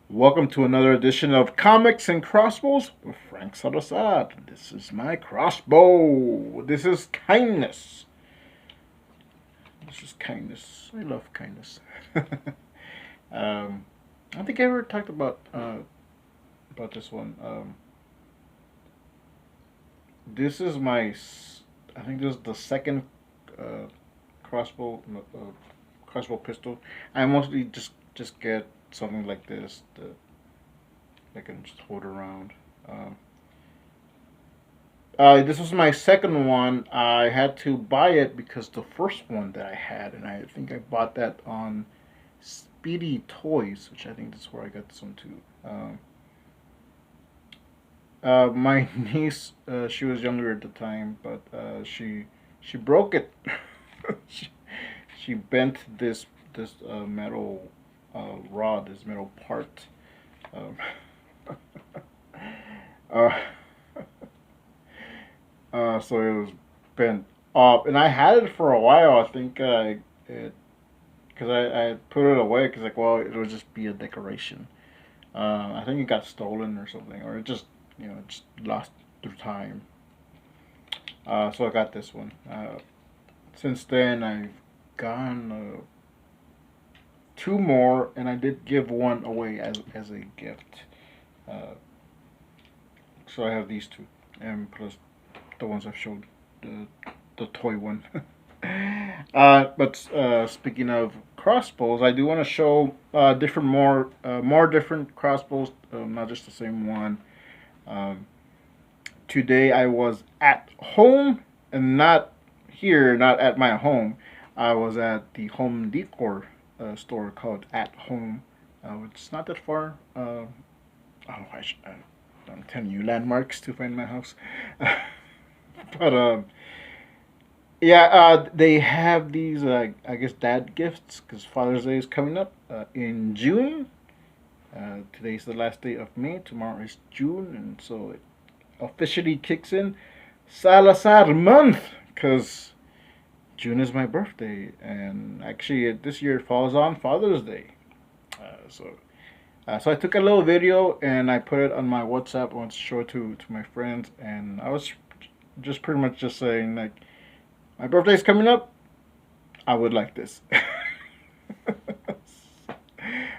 Welcome to another edition of Comics and Crossbows with Frank Salazar. This is my crossbow. This is kindness. This is kindness. I love kindness. I don't think I ever talked about this one. This is my. I think this is the second uh, crossbow crossbow pistol. I mostly just get something like this that I can just hold around. Um, this was my second one. I had to buy it because the first one that I had, and I think I bought that on Speedy Toys, which I think that's where I got this one too. My niece, she was younger at the time, but she broke it. she, she bent this metal rod, this metal part. Um, uh, so it was bent up, and I had it for a while. I think because I put it away because like, well, it would just be a decoration. I think it got stolen or something, or it just just lost through time. So I got this one. Since then, I've gotten two more, and I did give one away as a gift. Uh, so I have these two, and plus the ones I've showed, the the toy one. But speaking of crossbows, I do want to show different more different crossbows, not just the same one. Um, Today I was at home and not here, not at my home. I was at the home decor store called At Home. It's not that far. Oh, I'm telling you landmarks to find my house. but Yeah, they have these, I guess, dad gifts because Father's Day is coming up in June. Today's the last day of May. Tomorrow is June, and so it officially kicks in Salazar month because June is my birthday, and actually this year falls on Father's Day. So I took a little video and I put it on my WhatsApp. I want to show it to my friends, and I was just pretty much just saying like, my birthday's coming up. I would like this.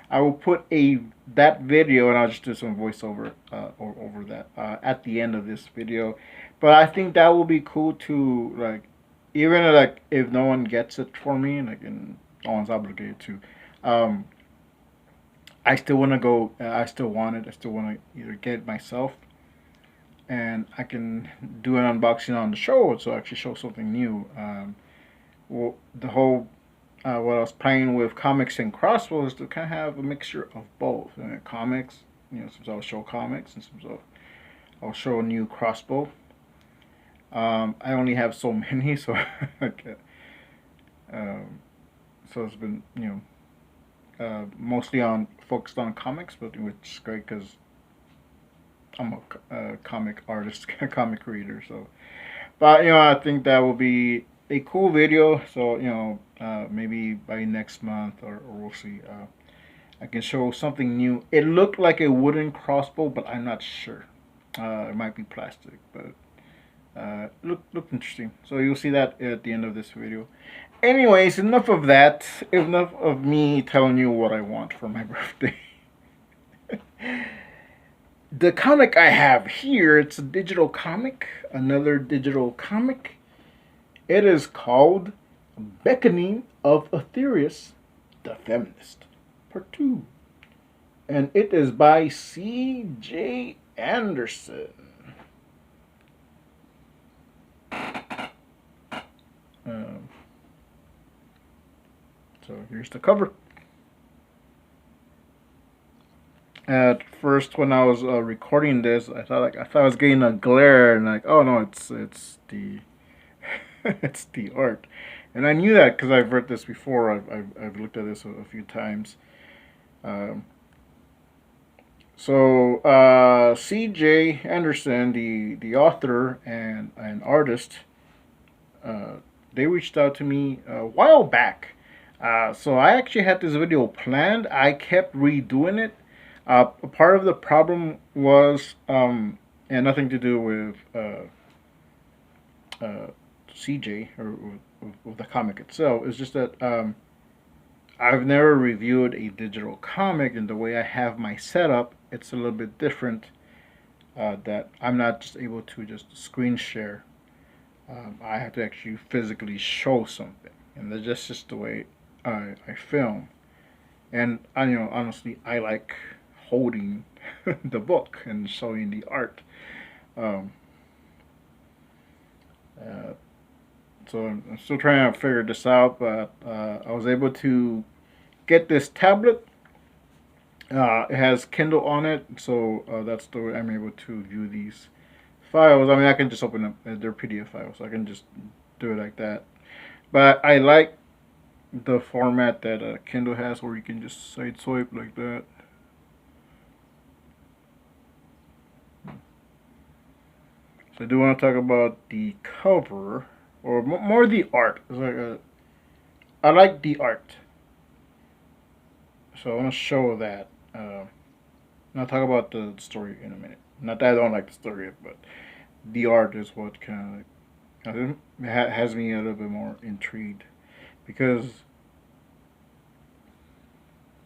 I will put a that video, and I'll just do some voiceover over that at the end of this video. But I think that will be cool to like, even like if no one gets it for me, like and no one's obligated to. Um, I still want to go. I still want it. I still want to either get it myself, and I can do an unboxing on the show, so actually show something new. Well, the whole what I was playing with comics and crossbows to kind of have a mixture of both. Comics, sometimes I'll show comics, and sometimes I'll show a new crossbow. I only have so many, so um, so it's been mostly on focused on comics, but which is great because I'm a comic artist, comic reader. So, but I think that will be a cool video. So maybe by next month, or we'll see. I can show something new. It looked like a wooden crossbow, but I'm not sure. It might be plastic, but looked interesting. So you'll see that at the end of this video. Anyways, enough of that. Enough of me telling you what I want for my birthday. The comic I have here, it's a digital comic, another digital comic. It is called Beckoning of Aetherius, the Feminist, Part 2. And it is by C.J. Anderson. Um, so here's the cover. At first, when I was recording this, I thought I was getting a glare, and like, oh no, it's the it's the art, and I knew that because I've read this before. I've looked at this a few times. Um, C.J. Anderson, the author and an artist, uh, they reached out to me a while back. So I actually had this video planned. I kept redoing it. A part of the problem was, and nothing to do with CJ or with the comic itself. It's just that I've never reviewed a digital comic, and the way I have my setup, it's a little bit different. That I'm not just able to just screen share. I have to actually physically show something, and that's just the way I film. And honestly, I like holding the book and showing the art. Um, uh, so I'm still trying to figure this out, but I was able to get this tablet. It has Kindle on it, so that's the way I'm able to view these files. I mean, I can just open up their PDF files, so I can just do it like that. But I like the format that Kindle has, where you can just side swipe like that. So I do want to talk about the cover, or more the art. It's like I like the art, so I want to show that. And I'll talk about the story in a minute. Not that I don't like the story, but the art is what kind of has me a little bit more intrigued, because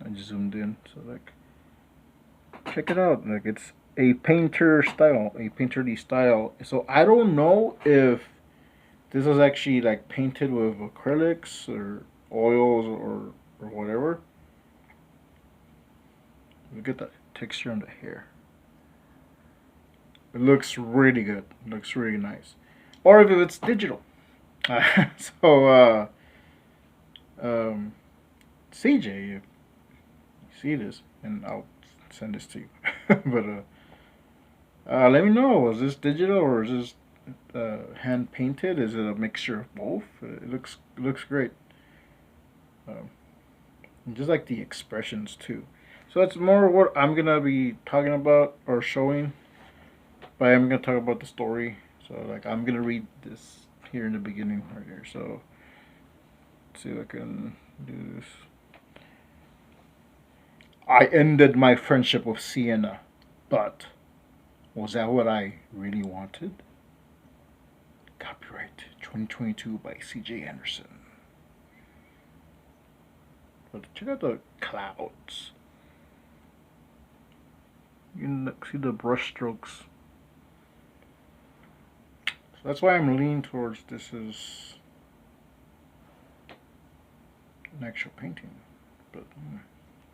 I just zoomed in. So like, check it out. Like, it's a painterly style. So I don't know if this is actually like painted with acrylics or oils or whatever. Look at the texture on the hair. It looks really good. It looks really nice. Or if it's digital. So, CJ, if you see this, and I'll send this to you. But let me know. Was this digital or is this hand painted? Is it a mixture of both? It looks great. Um, just like the expressions too. So that's more what I'm gonna be talking about or showing. But I'm gonna talk about the story. So like, I'm gonna read this here in the beginning right here. So let's see if I can do this. I ended my friendship with Sienna, but was that what I really wanted? Copyright 2022 by C.J. Anderson. But check out the clouds. You can see the brush strokes. So that's why I'm leaning towards this is an actual painting. But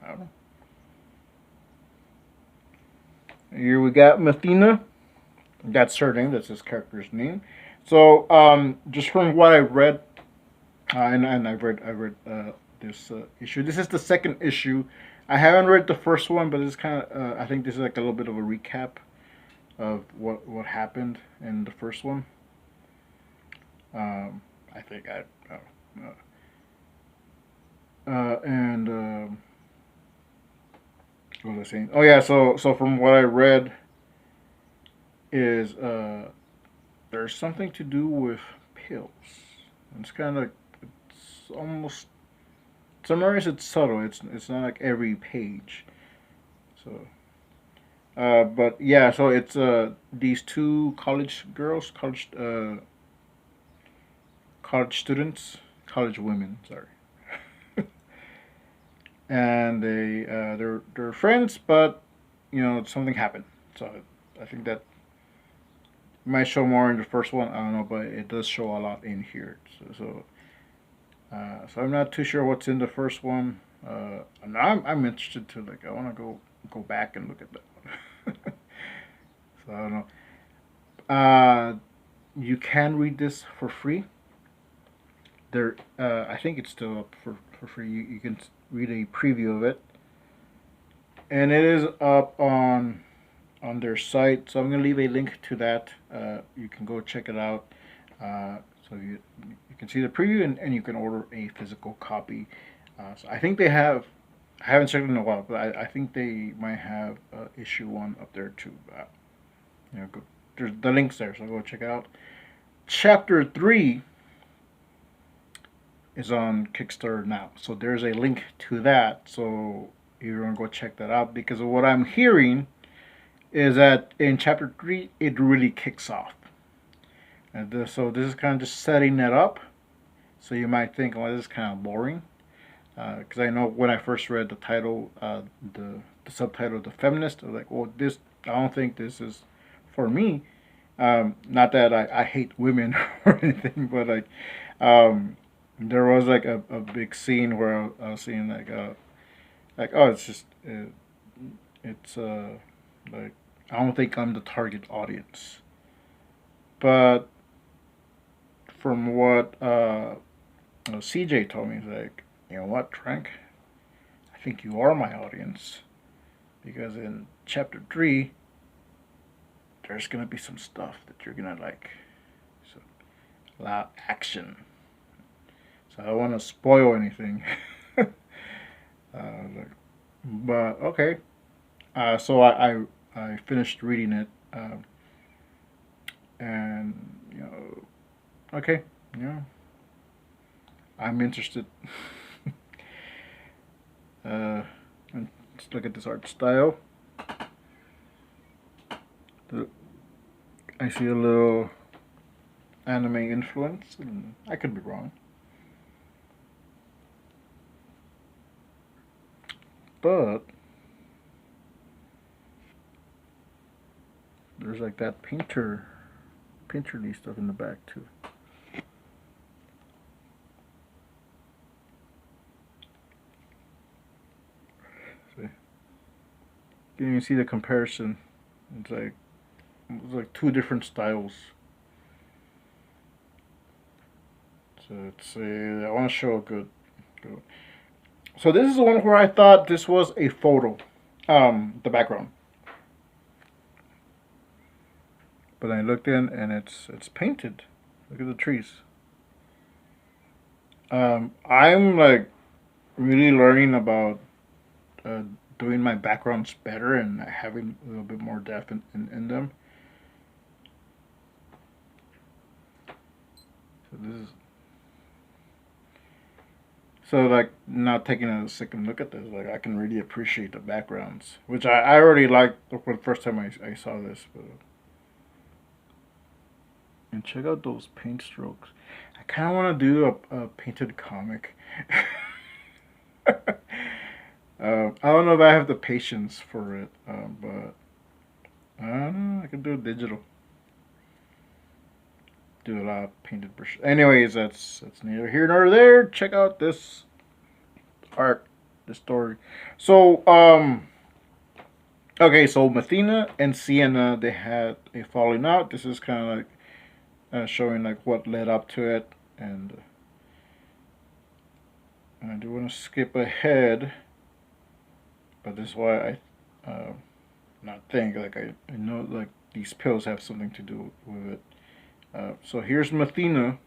I don't know. Here we got Mathena. That's her name. That's his character's name. So, just from what I read, and I read this issue. This is the second issue. I haven't read the first one, but it's kind of. I think this is like a little bit of a recap of what happened in the first one. I think I. And what was I saying? Oh yeah. So from what I read, is there's something to do with pills. It's kind of, it's almost, sometimes it's subtle. It's not like every page. So, but yeah, so it's these two college girls, college students, college women. Sorry, and they're friends, but something happened. So I think that might show more in the first one. I don't know, but it does show a lot in here. So I'm not too sure what's in the first one. And I'm interested to, like, I want to go back and look at that one. So I don't know. You can read this for free. I think it's still up for free. You can read a preview of it, and it is up on their site. So I'm gonna leave a link to that. You can go check it out. So you can see the preview, and you can order a physical copy. So I think they have. I haven't checked in a while, but I think they might have issue one up there too. There's the links there, so go check it out. Chapter 3 is on Kickstarter now, so there's a link to that. So you're gonna go check that out, because of what I'm hearing is that in chapter 3 it really kicks off. And so this is kind of just setting that up. So you might think, well, this is kind of boring, because I know when I first read the title, the subtitle, "The Feminist," I was like, well, this, I don't think this is for me. Not that I hate women or anything, but like, there was like a big scene where I was seeing like, oh, it's just it's like, I don't think I'm the target audience. But from what CJ told me, he's like, you know what, Frank, I think you are my audience, because in chapter 3 there's gonna be some stuff that you're gonna like. So, a lot of action. So I don't want to spoil anything. Like, but okay. So I finished reading it, and you know, okay, you know, I'm interested. And let's look at this art style. I see a little anime influence, and I could be wrong. But there's like that painterly stuff in the back too. See, you can see the comparison. It's like two different styles. So let's see. I want to show a good. So this is the one where I thought this was a photo, the background. But I looked in and it's painted. Look at the trees. I'm like really learning about uh, doing my backgrounds better and having a little bit more depth in them. So this is so like now taking a second look at this, like I can really appreciate the backgrounds, which I already liked for the first time I saw this. But and check out those paint strokes. I kind of want to do a painted comic. I don't know if I have the patience for it, but I don't know. I can do it digital. Do a lot of painted brushes. Anyways, that's neither here nor there. Check out this art, this story. So, okay, so Mathena and Sienna, they had a falling out. This is kind of like showing like what led up to it, and I do want to skip ahead, but this is why not think like I know like these pills have something to do with it. So here's Mathena.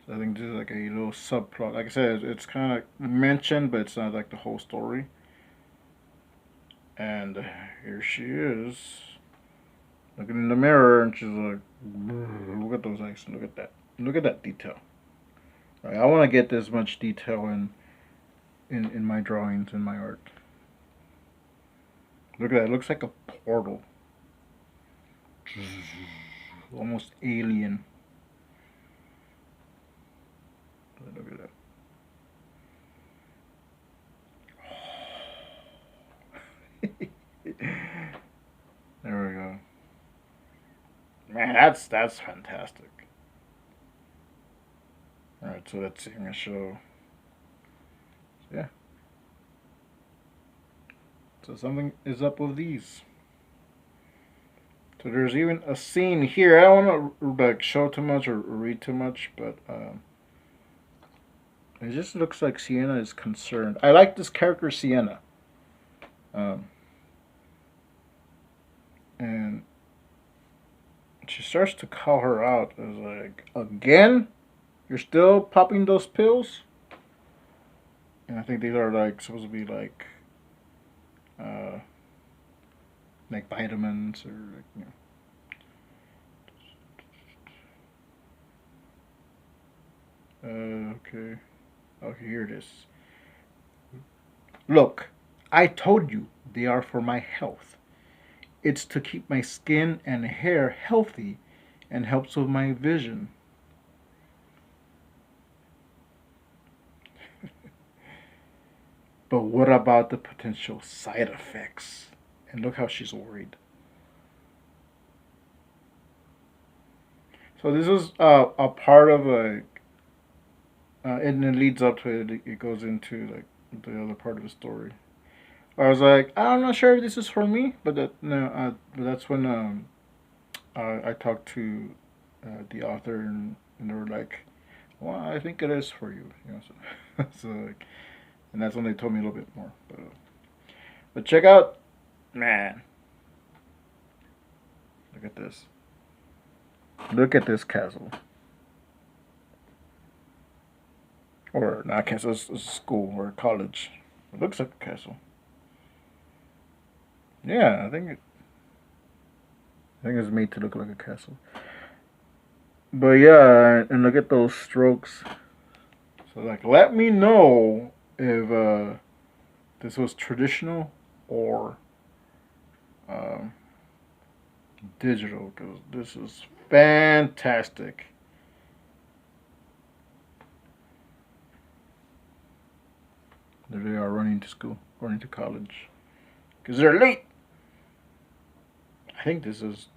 So I think this is like a little subplot. Like I said, it's kind of mentioned, but it's not like the whole story. And here she is, looking in the mirror, and she's like, "Look at those eyes! Look at that! Look at that detail! Right, I want to get this much detail in my drawings, in my art. Look at that! It looks like a portal, almost alien. Look at that." There we go. Man, that's fantastic. All right, so let's see. I'm gonna show. Yeah. So something is up with these. So there's even a scene here. I don't want to like show too much or read too much, but it just looks like Sienna is concerned. I like this character Sienna, um, and she starts to call her out. As like, again, you're still popping those pills, and I think these are like supposed to be uh, like vitamins or like, you know. Okay. Oh, here it is. Look, I told you they are for my health. It's to keep my skin and hair healthy and helps with my vision. But what about the potential side effects? And look how she's worried. So this is a part of and it leads up to it. It goes into like the other part of the story. I was like, I'm not sure if this is for me, but that's when I talked to the author, and they were like, well, I think it is for you. So like, and that's when they told me a little bit more. But check out, man. Look at this. Look at this castle. Or not castle, it's a school or a college. It looks like a castle. Yeah, I think it's made to look like a castle. But yeah, and look at those strokes. So like, let me know if this was traditional or um, digital, because this is fantastic. There they are running to school, running to college, because they're late. I think this is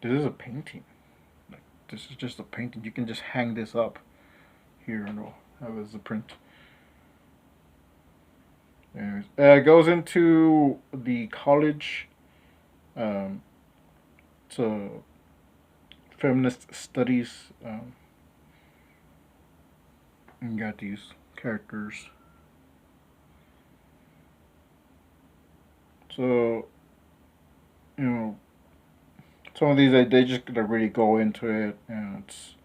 a painting. Like, this is just a painting. You can just hang this up here and have it as a print. Anyways, it goes into the college. So feminist studies. And got these characters. So some of these they just really go into it, and it's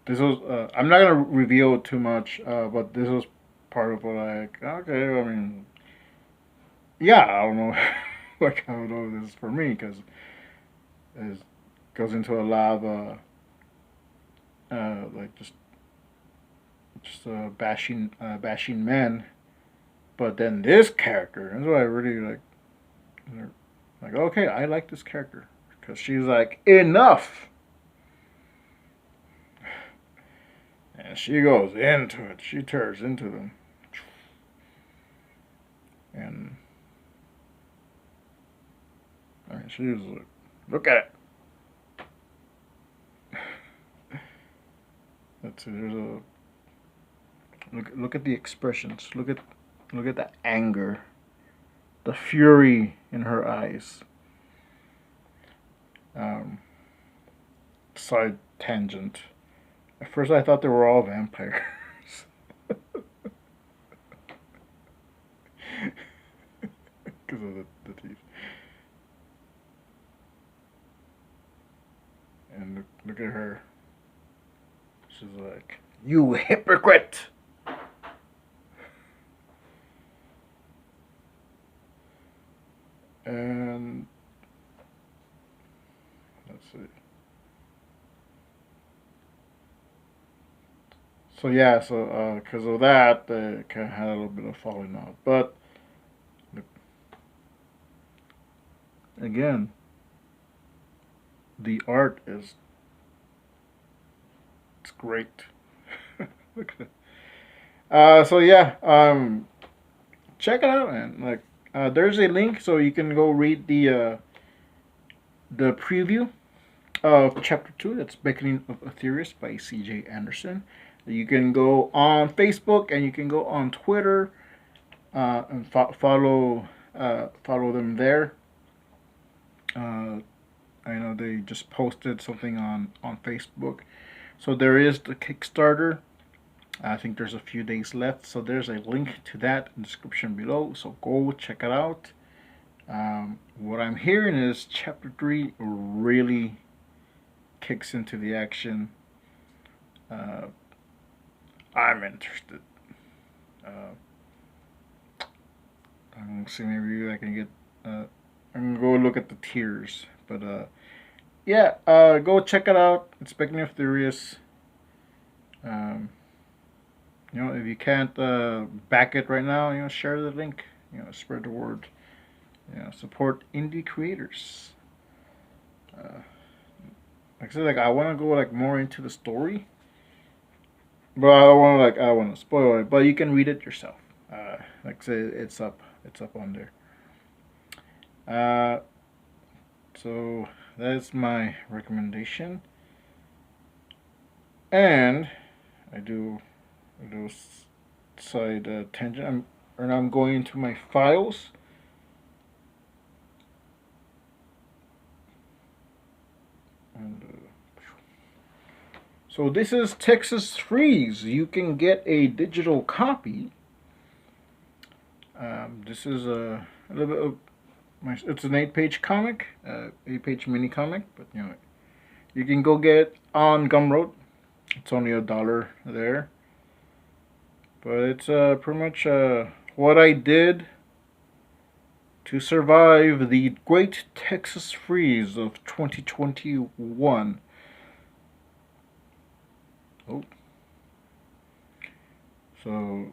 this was I'm not gonna reveal too much, but this was part of what okay, I mean, yeah, I don't know, like I don't know if this is for me because it goes into a lot of like just bashing men, but then this character, that's what I really like. Like, okay, I like this character because she's like, enough. And she goes into it. She tears into them. And I mean, she was like, look at it. Let's see. There's a look at the expressions. Look at the anger, the fury in her eyes. Side tangent. At first, I thought they were all vampires. Because of the teeth. And look at her. She's like, you hypocrite! And let's see. So yeah, so because of that, they kind of had a little bit of falling out. But again, the art is it's great. Look at it. So yeah, check it out, man. Like, there's a link so you can go read the preview of chapter 2. That's Beckoning of Aetherius by C.J. Anderson. You can go on Facebook and you can go on Twitter and follow them there. I know they just posted something on Facebook. So there is the Kickstarter. I think there's a few days left. So there's a link to that in the description below. So go check it out. What I'm hearing is chapter 3 really kicks into the action. I'm interested. I'm gonna see maybe I can get. I'm gonna go look at the tiers, but yeah, go check it out. It's Beckoning of Aetherius. You know, if you can't back it right now, you know, share the link. You know, spread the word. You know, support indie creators. Like I said, like I want to go like more into the story, but I don't want to I don't want to spoil it. But you can read it yourself. Like I said, it's up on there. Uh, so that's my recommendation, and I do side tangent. I'm going into my files. And, so this is Texas Freeze. You can get a digital copy. This is a little bit of it's an 8-page comic, 8-page mini comic, but you know you can go get it on Gumroad. It's only $1 there, but it's pretty much what I did to survive the Great Texas Freeze of 2021. Oh, so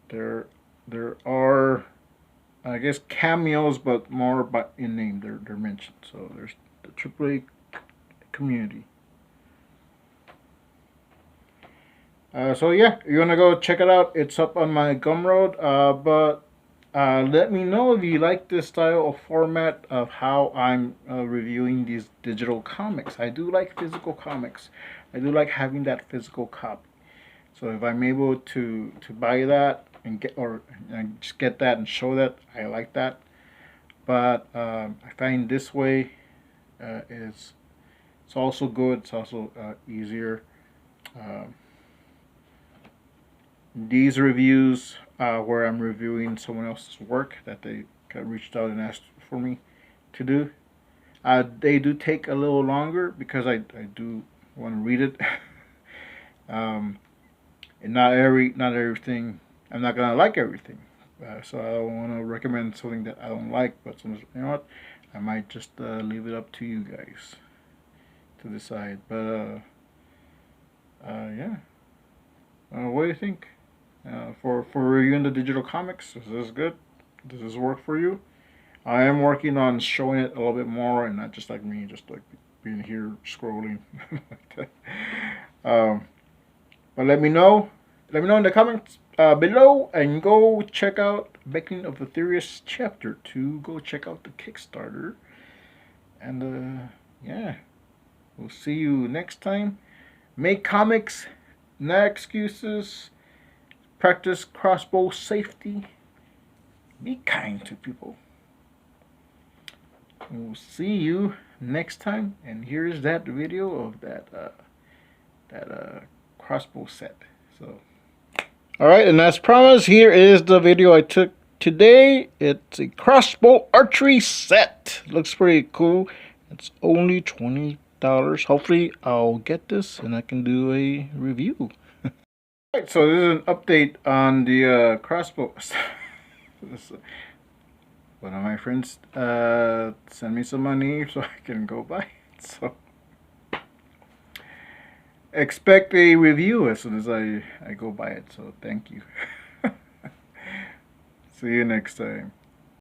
there are, I guess, cameos, but more by in name. They're mentioned. So there's the AAA community. So yeah, you wanna go check it out? It's up on my Gumroad. But let me know if you like this style of format of how I'm reviewing these digital comics. I do like physical comics. I do like having that physical copy. So if I'm able to buy that and get or just get that and show that, I like that. But I find this way is it's also good. It's also easier. Um, these reviews where I'm reviewing someone else's work that they reached out and asked for me to do, they do take a little longer because I do want to read it. And not everything. I'm not gonna like everything, so I don't want to recommend something that I don't like. But sometimes, you know what, I might just leave it up to you guys to decide. But yeah, what do you think? For reviewing the digital comics, is this good? Does this work for you? I am working on showing it a little bit more, and not just like me, just like being here scrolling like that. But let me know. Let me know in the comments below, and go check out Beckoning of Aetherius Chapter 2. Go check out the Kickstarter. And yeah, we'll see you next time. Make comics, not excuses. Practice crossbow safety. Be kind to people. And we'll see you next time. And here's that video of that crossbow set. So, all right, and as promised, here is the video I took today. It's a crossbow archery set. Looks pretty cool. It's only $20. Hopefully, I'll get this and I can do a review. Alright, so this is an update on the crossbows. One of my friends sent me some money so I can go buy it. So expect a review as soon as I go buy it. So thank you. See you next time.